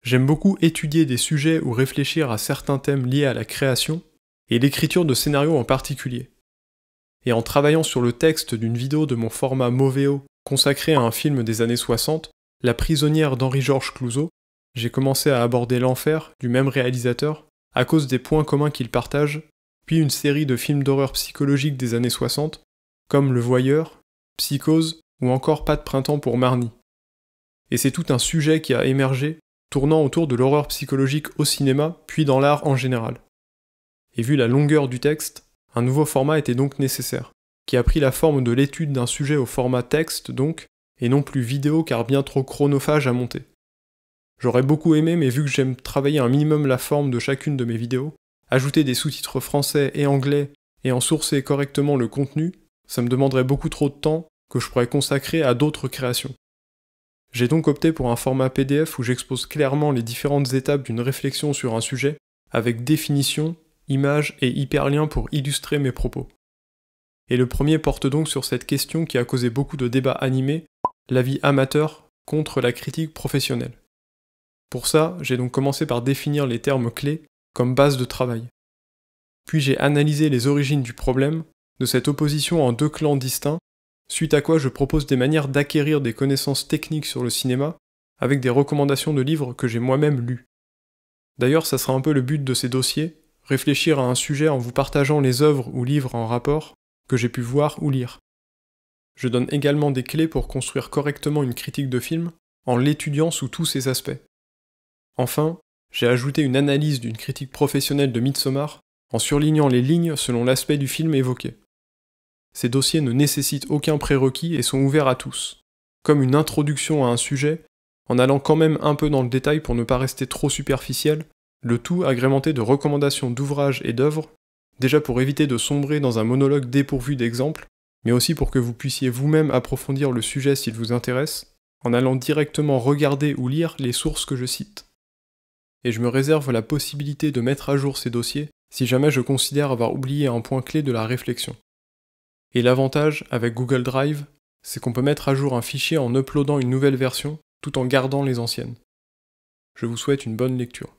J'aime beaucoup étudier des sujets ou réfléchir à certains thèmes liés à la création, et l'écriture de scénarios en particulier. Et en travaillant sur le texte d'une vidéo de mon format Moveo consacrée à un film des années 60, La prisonnière d'Henri-Georges Clouzot, j'ai commencé à aborder l'enfer du même réalisateur à cause des points communs qu'il partage, puis une série de films d'horreur psychologiques des années 60, comme Le Voyeur, Psychose ou encore Pas de printemps pour Marnie. Et c'est tout un sujet qui a émergé, tournant autour de l'horreur psychologique au cinéma, puis dans l'art en général. Et vu la longueur du texte, un nouveau format était donc nécessaire, qui a pris la forme de l'étude d'un sujet au format texte donc, et non plus vidéo car bien trop chronophage à monter. J'aurais beaucoup aimé, mais vu que j'aime travailler un minimum la forme de chacune de mes vidéos, ajouter des sous-titres français et anglais et en sourcer correctement le contenu, ça me demanderait beaucoup trop de temps que je pourrais consacrer à d'autres créations. J'ai donc opté pour un format PDF où j'expose clairement les différentes étapes d'une réflexion sur un sujet, avec définition, images et hyperliens pour illustrer mes propos. Et le premier porte donc sur cette question qui a causé beaucoup de débats animés, l'avis amateur contre la critique professionnelle. Pour ça, j'ai donc commencé par définir les termes clés comme base de travail. Puis j'ai analysé les origines du problème, de cette opposition en deux clans distincts, suite à quoi je propose des manières d'acquérir des connaissances techniques sur le cinéma, avec des recommandations de livres que j'ai moi-même lus. D'ailleurs, ça sera un peu le but de ces dossiers, réfléchir à un sujet en vous partageant les œuvres ou livres en rapport que j'ai pu voir ou lire. Je donne également des clés pour construire correctement une critique de film, en l'étudiant sous tous ses aspects. Enfin, j'ai ajouté une analyse d'une critique professionnelle de Midsommar, en surlignant les lignes selon l'aspect du film évoqué. Ces dossiers ne nécessitent aucun prérequis et sont ouverts à tous, comme une introduction à un sujet, en allant quand même un peu dans le détail pour ne pas rester trop superficiel, le tout agrémenté de recommandations d'ouvrages et d'œuvres, déjà pour éviter de sombrer dans un monologue dépourvu d'exemples, mais aussi pour que vous puissiez vous-même approfondir le sujet s'il vous intéresse, en allant directement regarder ou lire les sources que je cite. Et je me réserve la possibilité de mettre à jour ces dossiers si jamais je considère avoir oublié un point clé de la réflexion. Et l'avantage avec Google Drive, c'est qu'on peut mettre à jour un fichier en uploadant une nouvelle version tout en gardant les anciennes. Je vous souhaite une bonne lecture.